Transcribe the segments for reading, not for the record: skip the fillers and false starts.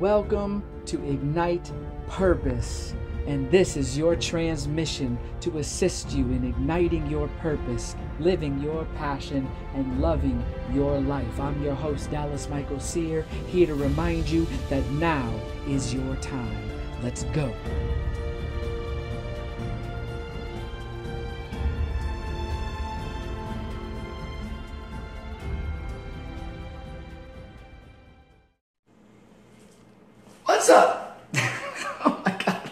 Welcome to Ignite Purpose, and this is your transmission to assist you in igniting your purpose, living your passion, and loving your life. I'm your host, Dallas Michael Sear, here to remind you that now is your time. Let's go. What's up? Oh my God.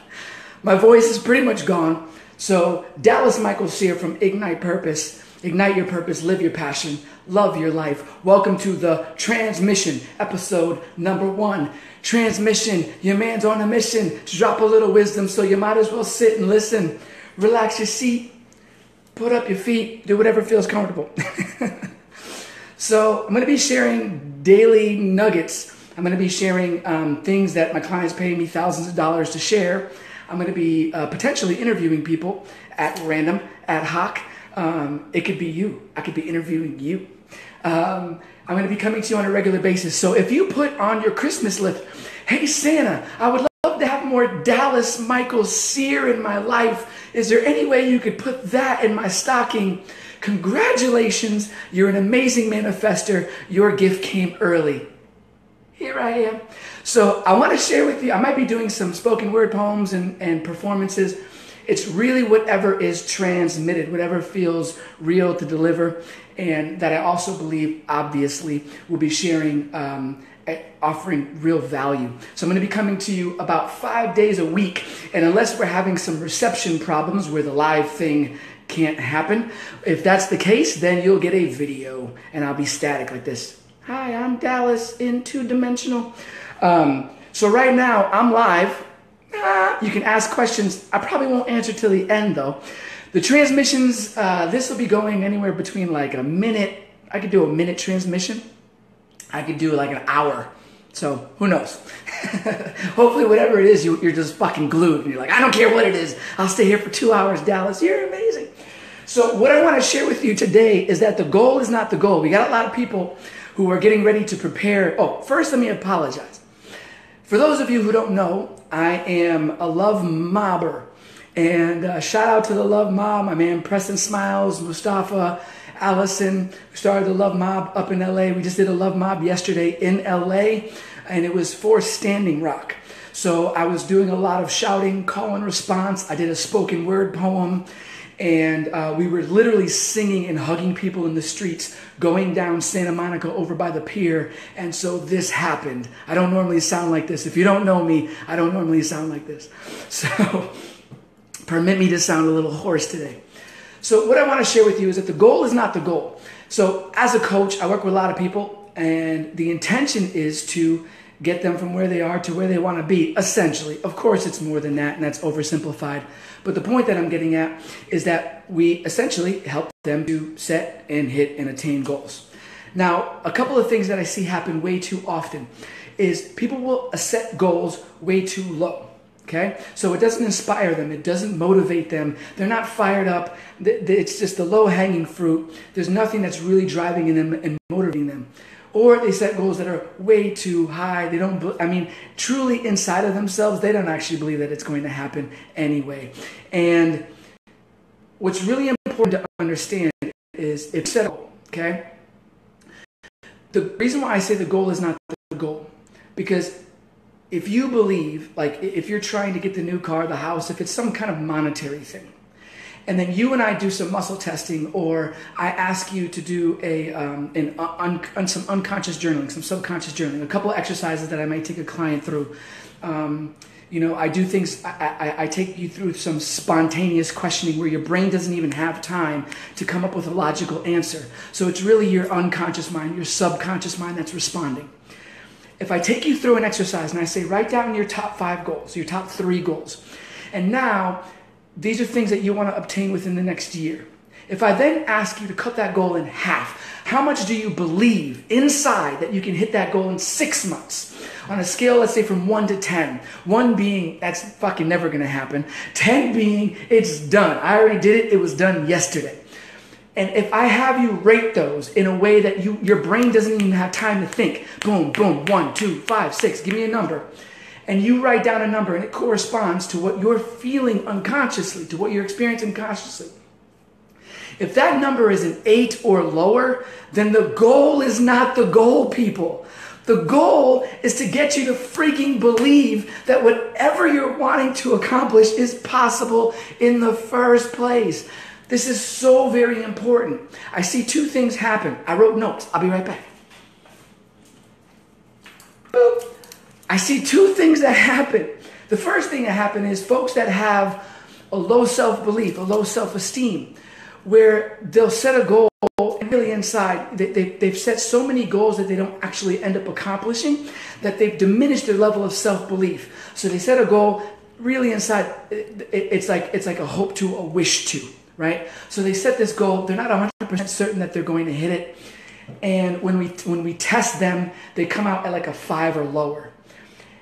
My voice is pretty much gone. So Dallas Michael Sear from Ignite Purpose. Ignite your purpose, live your passion, love your life. Welcome to the transmission, episode number 1. Transmission, your man's on a mission to drop a little wisdom, so you might as well sit and listen. Relax your seat, put up your feet, do whatever feels comfortable. So I'm going to be sharing daily nuggets. I'm going to be sharing things that my clients pay me thousands of dollars to share. I'm going to be potentially interviewing people at random, ad hoc. It could be you. I could be interviewing you. I'm going to be coming to you on a regular basis. So if you put on your Christmas list, hey Santa, I would love to have more Dallas Michael Sear in my life. Is there any way you could put that in my stocking? Congratulations. You're an amazing manifester. Your gift came early. Here I am. So I want to share with you, I might be doing some spoken word poems and performances. It's really whatever is transmitted, whatever feels real to deliver, and that I also believe, obviously, will be sharing, offering real value. So I'm going to be coming to you about 5 days a week, and unless we're having some reception problems where the live thing can't happen, if that's the case, then you'll get a video, and I'll be static like this. Hi, I'm Dallas in 2-dimensional. So right now, I'm live. You can ask questions. I probably won't answer till the end, though. The transmissions, this will be going anywhere between like a minute. I could do a minute transmission. I could do like an hour. So who knows? Hopefully, whatever it is, you're just fucking glued. And you're like, I don't care what it is. I'll stay here for 2 hours, Dallas. You're amazing. So what I want to share with you today is that the goal is not the goal. We got a lot of people who are getting ready to prepare. Oh, first let me apologize. For those of you who don't know, I am a love mobber. And shout out to the love mob, my man Preston Smiles, Mustafa, Allison, who started the love mob up in LA. We just did a love mob yesterday in LA, and it was for Standing Rock. So I was doing a lot of shouting, call and response. I did a spoken word poem. And we were literally singing and hugging people in the streets, going down Santa Monica over by the pier. And so this happened. I don't normally sound like this. If you don't know me, I don't normally sound like this. So permit me to sound a little hoarse today. So what I want to share with you is that the goal is not the goal. So as a coach, I work with a lot of people, and the intention is to get them from where they are to where they want to be, essentially. Of course, it's more than that, and that's oversimplified. But the point that I'm getting at is that we essentially help them to set and hit and attain goals. Now, a couple of things that I see happen way too often is people will set goals way too low. Okay? So it doesn't inspire them. It doesn't motivate them. They're not fired up. It's just the low-hanging fruit. There's nothing that's really driving them and motivating them. Or they set goals that are way too high. They don't, truly inside of themselves, they don't actually believe that it's going to happen anyway. And what's really important to understand is if you set a goal, okay? The reason why I say the goal is not the goal, because if you believe, like if you're trying to get the new car, the house, if it's some kind of monetary thing, and then you and I do some muscle testing, or I ask you to do some unconscious journaling, some subconscious journaling, a couple of exercises that I might take a client through. I do things, I take you through some spontaneous questioning where your brain doesn't even have time to come up with a logical answer. So it's really your unconscious mind, your subconscious mind that's responding. If I take you through an exercise and I say, write down your top 5 goals, your top 3 goals, and now these are things that you want to obtain within the next year. If I then ask you to cut that goal in half, how much do you believe inside that you can hit that goal in 6 months? On a scale, let's say from 1 to 10. 1 being, that's fucking never going to happen. 10 being, it's done. I already did it. It was done yesterday. And if I have you rate those in a way that your brain doesn't even have time to think, boom, boom, 1, 2, 5, 6, give me a number. And you write down a number and it corresponds to what you're feeling unconsciously, to what you're experiencing consciously. If that number is an 8 or lower, then the goal is not the goal, people. The goal is to get you to freaking believe that whatever you're wanting to accomplish is possible in the first place. This is so very important. I see 2 things happen. I wrote notes. I'll be right back. Boop. I see 2 things that happen. The first thing that happens is folks that have a low self-belief, a low self-esteem, where they'll set a goal and really inside, they've set so many goals that they don't actually end up accomplishing, that they've diminished their level of self-belief. So they set a goal, really inside, it's like a hope to, a wish to, right? So they set this goal, they're not 100% certain that they're going to hit it. And when we test them, they come out at like a 5 or lower.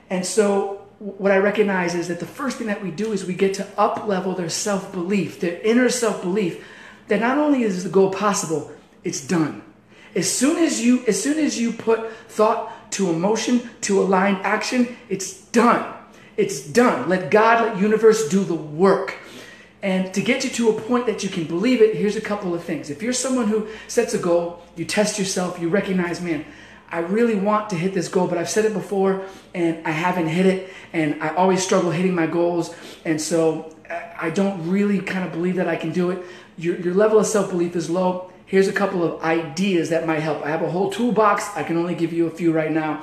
And so what I recognize is that the first thing that we do is we get to up-level their self-belief, their inner self-belief, that not only is the goal possible, it's done. As soon as you put thought to emotion, to aligned action, it's done. It's done. Let God, let universe do the work. And to get you to a point that you can believe it, here's a couple of things. If you're someone who sets a goal, you test yourself, you recognize, man, I really want to hit this goal, but I've said it before and I haven't hit it, and I always struggle hitting my goals, and so I don't really kind of believe that I can do it. Your level of self-belief is low. Here's a couple of ideas that might help. I have a whole toolbox. I can only give you a few right now.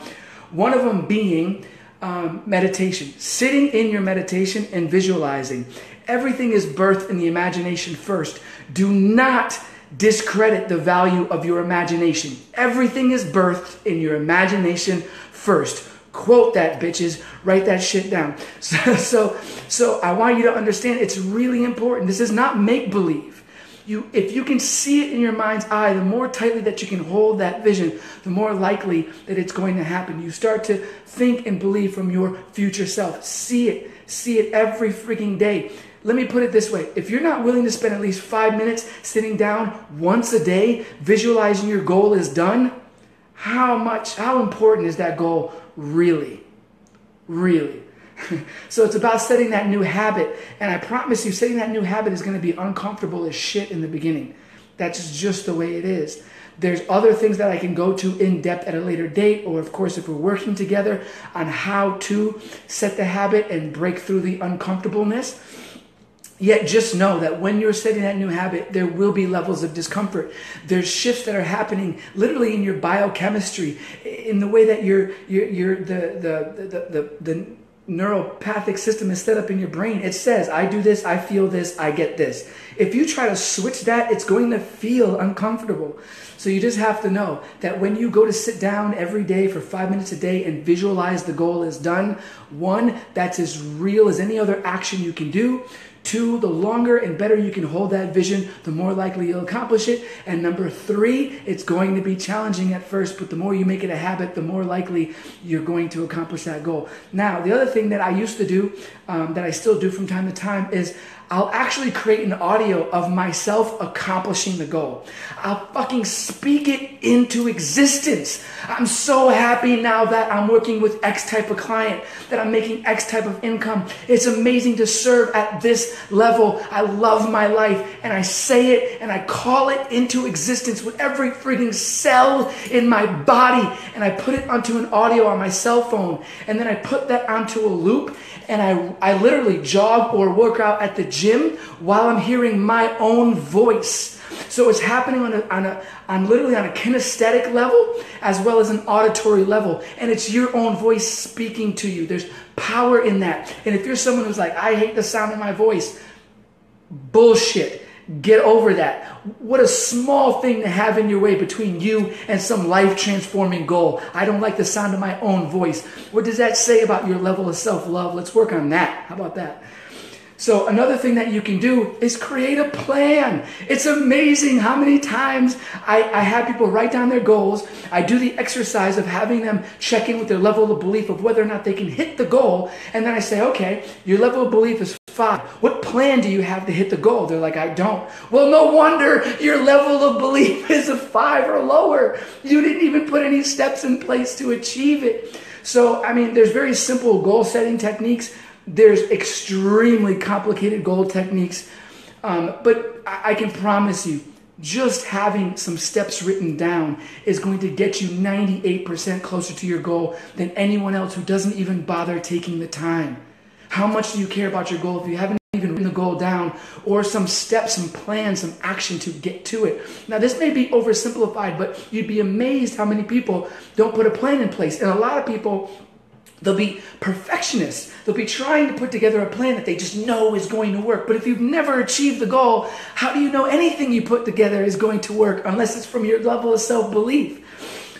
One of them being meditation. Sitting in your meditation and visualizing. Everything is birthed in the imagination first. Do not discredit the value of your imagination. Everything is birthed in your imagination first. Quote that, bitches. Write that shit down. So I want you to understand it's really important. This is not make-believe. If you can see it in your mind's eye, the more tightly that you can hold that vision, the more likely that it's going to happen. You start to think and believe from your future self. See it every freaking day. Let me put it this way. If you're not willing to spend at least 5 minutes sitting down once a day, visualizing your goal is done, how important is that goal really? Really? So it's about setting that new habit. And I promise you, setting that new habit is going to be uncomfortable as shit in the beginning. That's just the way it is. There's other things that I can go to in depth at a later date, or of course if we're working together on how to set the habit and break through the uncomfortableness. Yet just know that when you're setting that new habit, there will be levels of discomfort. There's shifts that are happening literally in your biochemistry, in the way that the neuropathic system is set up in your brain. It says, I do this, I feel this, I get this. If you try to switch that, it's going to feel uncomfortable. So you just have to know that when you go to sit down every day for 5 minutes a day and visualize the goal is done, 1, that's as real as any other action you can do. 2, the longer and better you can hold that vision, the more likely you'll accomplish it. And number 3, it's going to be challenging at first, but the more you make it a habit, the more likely you're going to accomplish that goal. Now, the other thing that I used to do, that I still do from time to time, is I'll actually create an audio of myself accomplishing the goal. I'll fucking speak it into existence. I'm so happy now that I'm working with X type of client, that I'm making X type of income. It's amazing to serve at this level. I love my life, and I say it and I call it into existence with every freaking cell in my body, and I put it onto an audio on my cell phone, and then I put that onto a loop, and I literally jog or work out at the gym while I'm hearing my own voice. So it's happening on literally on a kinesthetic level as well as an auditory level. And it's your own voice speaking to you. There's power in that. And if you're someone who's like, I hate the sound of my voice, bullshit. Get over that. What a small thing to have in your way between you and some life-transforming goal. I don't like the sound of my own voice. What does that say about your level of self-love? Let's work on that. How about that? So another thing that you can do is create a plan. It's amazing how many times I have people write down their goals. I do the exercise of having them check in with their level of belief of whether or not they can hit the goal. And then I say, okay, your level of belief is 5. What plan do you have to hit the goal? They're like, I don't. Well, no wonder your level of belief is a 5 or lower. You didn't even put any steps in place to achieve it. So, I mean, there's very simple goal setting techniques. There's extremely complicated goal techniques. But I can promise you, just having some steps written down is going to get you 98% closer to your goal than anyone else who doesn't even bother taking the time. How much do you care about your goal if you haven't even written the goal down, or some steps, some plans, some action to get to it? Now, this may be oversimplified, but you'd be amazed how many people don't put a plan in place. And a lot of people, they'll be perfectionists. They'll be trying to put together a plan that they just know is going to work. But if you've never achieved the goal, how do you know anything you put together is going to work unless it's from your level of self-belief?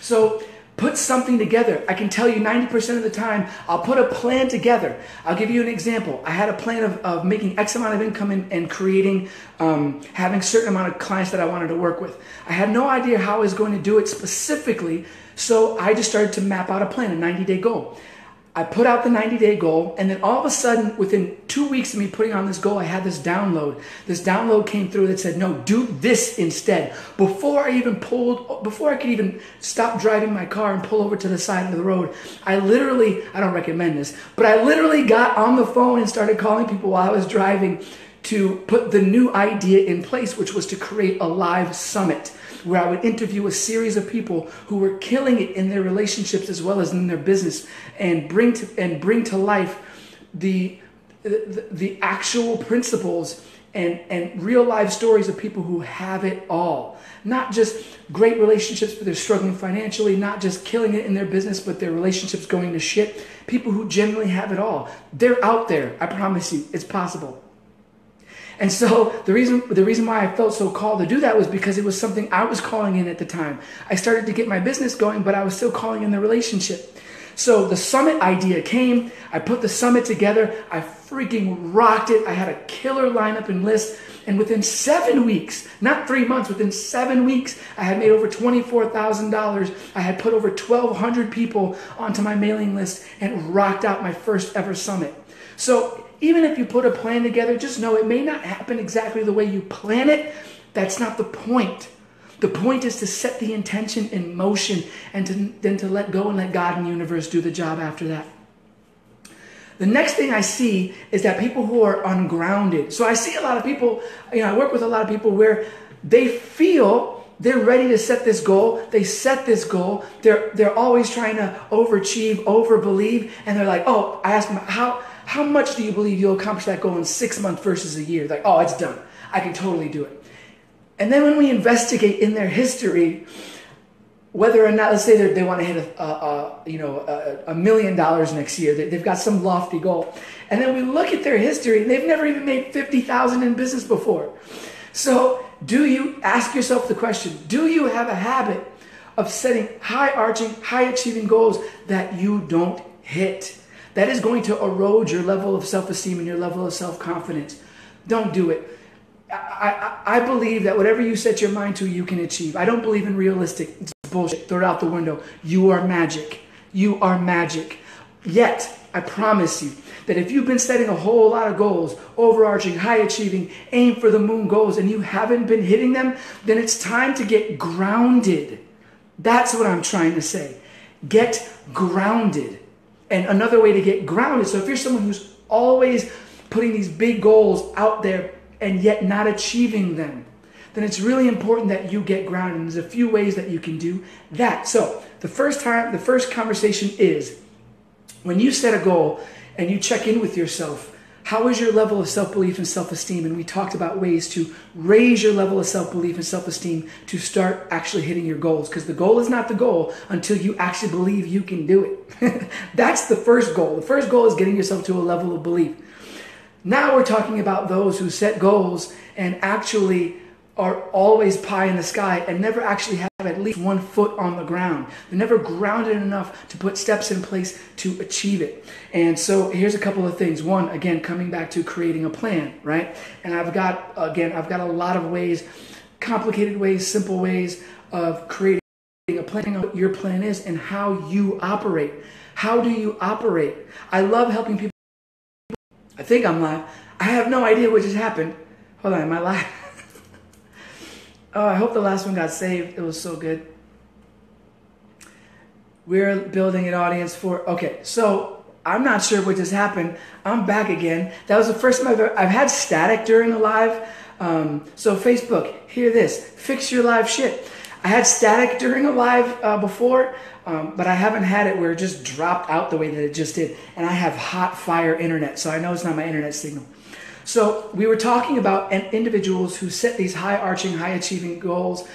So put something together. I can tell you 90% of the time, I'll put a plan together. I'll give you an example. I had a plan of making X amount of income and creating, having a certain amount of clients that I wanted to work with. I had no idea how I was going to do it specifically, so I just started to map out a plan, a 90-day goal. I put out the 90-day goal, and then all of a sudden, within 2 weeks of me putting on this goal, I had this download. This download came through that said, no, do this instead. Before I could even stop driving my car and pull over to the side of the road, I don't recommend this, but I literally got on the phone and started calling people while I was driving to put the new idea in place, which was to create a live summit where I would interview a series of people who were killing it in their relationships as well as in their business, and bring to life the actual principles and real life stories of people who have it all. Not just great relationships, but they're struggling financially, not just killing it in their business, but their relationships going to shit. People who genuinely have it all. They're out there. I promise you, it's possible. And so the reason why I felt so called to do that was because it was something I was calling in at the time. I started to get my business going, but I was still calling in the relationship. So the summit idea came. I put the summit together. I freaking rocked it. I had a killer lineup and list. And within 7 weeks, not 3 months, within 7 weeks, I had made over $24,000. I had put over 1,200 people onto my mailing list and rocked out my first ever summit. So even if you put a plan together, just know it may not happen exactly the way you plan it. That's not the point. The point is to set the intention in motion and then to let go and let God and the universe do the job after that. The next thing I see is that people who are ungrounded. So I see a lot of people, I work with a lot of people where they feel they're ready to set this goal. They set this goal. They're always trying to overachieve, overbelieve. And they're like, oh, I ask them, how much do you believe you'll accomplish that goal in 6 months versus a year? Like, oh, it's done. I can totally do it. And then when we investigate in their history, whether or not, let's say they want to hit $1 million next year, they've got some lofty goal. And then we look at their history and they've never even made $50,000 in business before. So do you ask yourself the question, do you have a habit of setting high-arching, high-achieving goals that you don't hit? That is going to erode your level of self-esteem and your level of self-confidence. Don't do it. I believe that whatever you set your mind to, you can achieve. I don't believe in realistic. It's bullshit. Throw it out the window. You are magic. You are magic. Yet, I promise you that if you've been setting a whole lot of goals, overarching, high-achieving, aim for the moon goals, and you haven't been hitting them, then it's time to get grounded. That's what I'm trying to say. Get grounded. And another way to get grounded, so if you're someone who's always putting these big goals out there and yet not achieving them, then it's really important that you get grounded. And there's a few ways that you can do that. So the first conversation is when you set a goal and you check in with yourself, how is your level of self-belief and self-esteem? And we talked about ways to raise your level of self-belief and self-esteem to start actually hitting your goals. Because the goal is not the goal until you actually believe you can do it. That's the first goal. The first goal is getting yourself to a level of belief. Now we're talking about those who set goals and actually are always pie in the sky and never actually have at least 1 foot on the ground. They're never grounded enough to put steps in place to achieve it. And so here's a couple of things. One, again, coming back to creating a plan, right? And I've got a lot of ways, complicated ways, simple ways of creating a plan, what your plan is and how you operate. How do you operate? I love helping people. I think I'm live. I have no idea what just happened. Hold on, am I live? Oh, I hope the last one got saved. It was so good. We're building an audience for, okay, so I'm not sure what just happened. I'm back again. That was the first time I've had static during a live. So Facebook, hear this, fix your live shit. I had static during a live before, but I haven't had it where it just dropped out the way that it just did. And I have hot fire internet, so I know it's not my internet signal. So we were talking about individuals who set these high-arching, high-achieving goals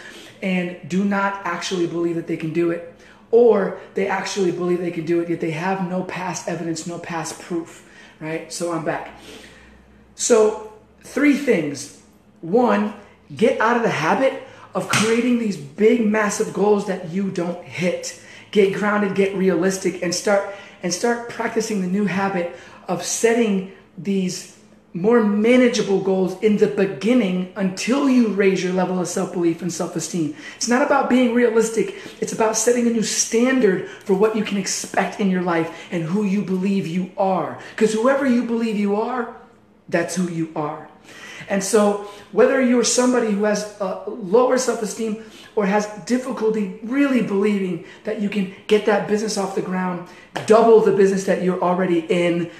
and do not actually believe that they can do it, or they actually believe they can do it, yet they have no past evidence, no past proof, right? So I'm back. So 3 things. 1, get out of the habit of creating these big, massive goals that you don't hit. Get grounded, get realistic, and start practicing the new habit of setting these more manageable goals in the beginning until you raise your level of self-belief and self-esteem. It's not about being realistic. It's about setting a new standard for what you can expect in your life and who you believe you are. Because whoever you believe you are, that's who you are. And so whether you're somebody who has lower self-esteem or has difficulty really believing that you can get that business off the ground, double the business that you're already in,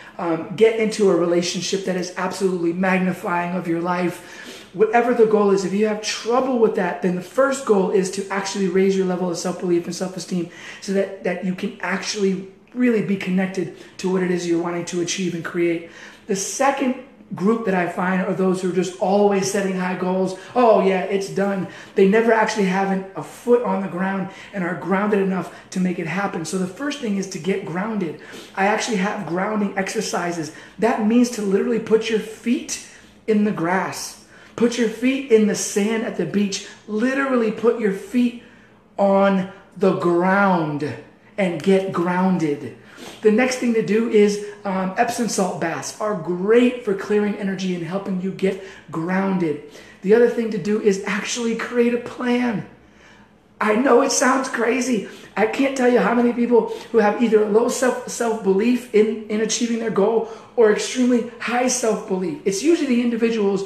get into a relationship that is absolutely magnifying of your life, whatever the goal is, if you have trouble with that, then the first goal is to actually raise your level of self-belief and self-esteem so that you can actually really be connected to what it is you're wanting to achieve and create. The second group that I find are those who are just always setting high goals. Oh yeah, it's done. They never actually have a foot on the ground and are grounded enough to make it happen. So the first thing is to get grounded. I actually have grounding exercises. That means to literally put your feet in the grass. Put your feet in the sand at the beach. Literally put your feet on the ground and get grounded. The next thing to do is Epsom salt baths are great for clearing energy and helping you get grounded. The other thing to do is actually create a plan. I know it sounds crazy. I can't tell you how many people who have either low self-belief in achieving their goal or extremely high self-belief. It's usually the individuals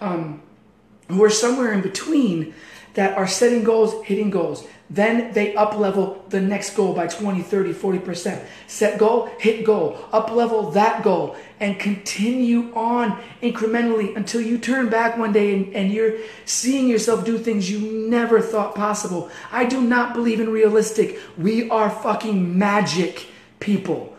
who are somewhere in between that are setting goals, hitting goals. Then they up level the next goal by 20, 30, 40%. Set goal, hit goal, up level that goal, and continue on incrementally until you turn back one day and you're seeing yourself do things you never thought possible. I do not believe in realistic. We are fucking magic people.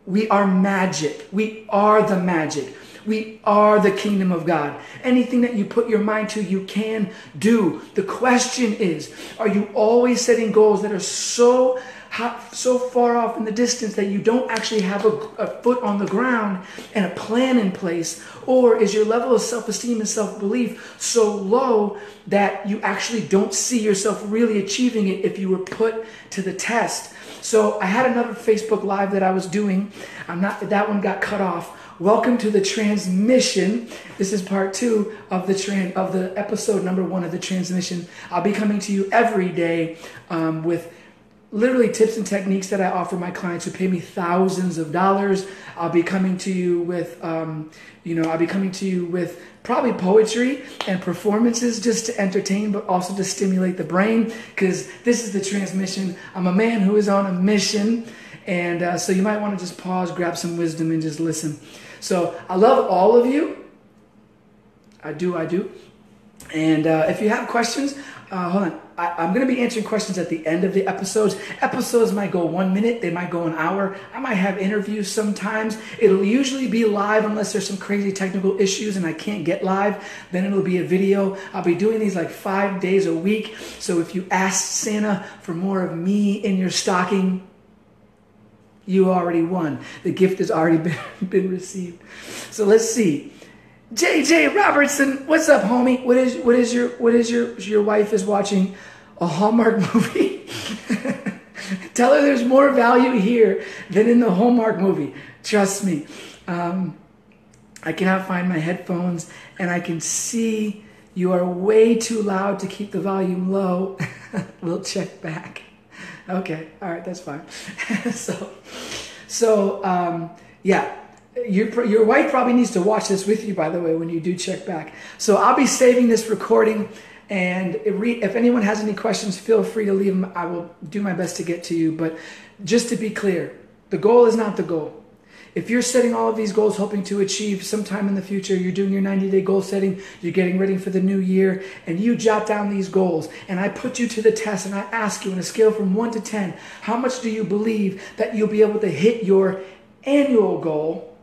We are magic. We are the magic. We are the kingdom of God. Anything that you put your mind to, you can do. The question is, are you always setting goals that are so far off in the distance that you don't actually have a foot on the ground and a plan in place? Or is your level of self-esteem and self-belief so low that you actually don't see yourself really achieving it if you were put to the test? So I had another Facebook Live that I was doing. That one got cut off. Welcome to the transmission. This is part 2 of the episode number 1 of the transmission. I'll be coming to you every day with literally tips and techniques that I offer my clients who pay me thousands of dollars. I'll be coming to you with, probably poetry and performances just to entertain, but also to stimulate the brain, because this is the transmission. I'm a man who is on a mission, and so you might want to just pause, grab some wisdom, and just listen. So I love all of you. I do. And if you have questions, hold on. I'm going to be answering questions at the end of the episodes. Episodes might go 1 minute. They might go an hour. I might have interviews sometimes. It'll usually be live unless there's some crazy technical issues and I can't get live. Then it'll be a video. I'll be doing these like 5 days a week. So if you ask Santa for more of me in your stocking, you already won. The gift has already been received. So let's see. JJ Robertson, what's up, homie? What is your wife is watching a Hallmark movie? Tell her there's more value here than in the Hallmark movie. Trust me. I cannot find my headphones, and I can see you are way too loud to keep the volume low. We'll check back. Okay, all right, that's fine. So, yeah. Your wife probably needs to watch this with you, by the way, when you do check back. So I'll be saving this recording, and if anyone has any questions, feel free to leave them. I will do my best to get to you. But just to be clear, the goal is not the goal. If you're setting all of these goals hoping to achieve sometime in the future, you're doing your 90-day goal setting, you're getting ready for the new year, and you jot down these goals, and I put you to the test, and I ask you on a scale from 1 to 10, how much do you believe that you'll be able to hit your annual goal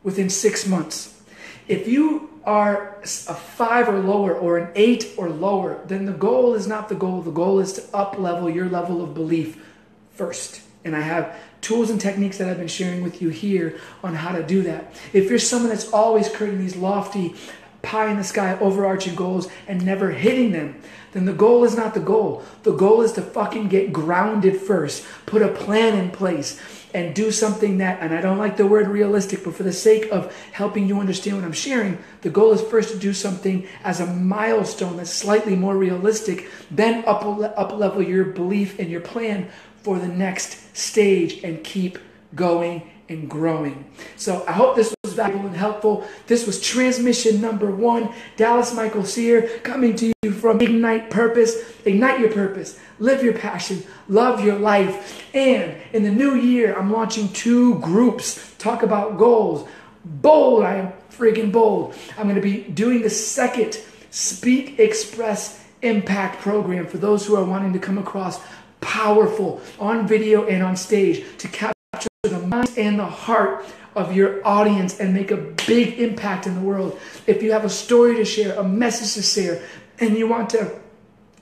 within 6 months? If you are a 5 or lower, or an 8 or lower, then the goal is not the goal. The goal is to up-level your level of belief first. And I have tools and techniques that I've been sharing with you here on how to do that. If you're someone that's always creating these lofty, pie-in-the-sky, overarching goals and never hitting them, then the goal is not the goal. The goal is to fucking get grounded first, put a plan in place, and do something that, and I don't like the word realistic, but for the sake of helping you understand what I'm sharing, the goal is first to do something as a milestone that's slightly more realistic, then up-level your belief and your plan for the next stage and keep going and growing. So I hope this was valuable and helpful. This was transmission number 1. Dallas Michael Sear coming to you from Ignite Purpose. Ignite your purpose. Live your passion. Love your life. And in the new year, I'm launching 2 groups. Talk about goals. Bold. I am freaking bold. I'm going to be doing the second Speak, Express, Impact program for those who are wanting to come across powerful on video and on stage to capture the mind and the heart of your audience and make a big impact in the world. If you have a story to share, a message to share, and you want to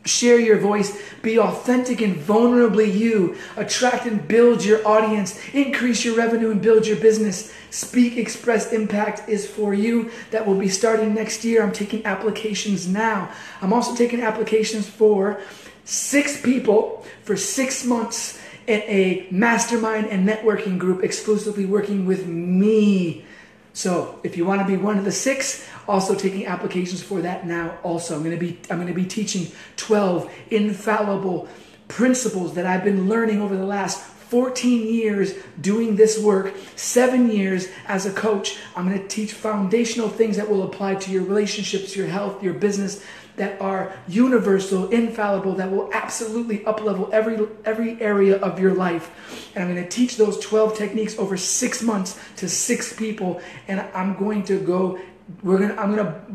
share your voice, be authentic and vulnerably you, attract and build your audience, increase your revenue and build your business, Speak, Express, Impact is for you. That will be starting next year. I'm taking applications now. I'm also taking applications for 6 people for 6 months in a mastermind and networking group exclusively working with me. So if you want to be one of the 6, also taking applications for that now also. I'm going to be teaching 12 infallible principles that I've been learning over the last 14 years doing this work, 7 years as a coach. I'm going to teach foundational things that will apply to your relationships, your health, your business, that are universal, infallible, that will absolutely up-level every area of your life. And I'm going to teach those 12 techniques over 6 months to 6 people. And I'm going to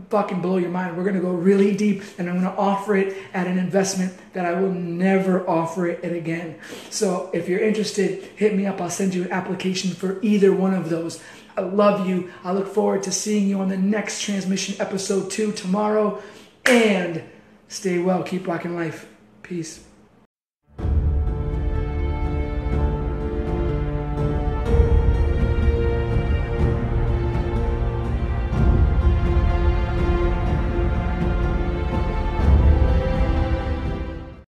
fucking blow your mind. We're going to go really deep, and I'm going to offer it at an investment that I will never offer it again. So if you're interested, hit me up. I'll send you an application for either one of those. I love you. I look forward to seeing you on the next transmission, episode 2 tomorrow. And stay well. Keep rocking life. Peace.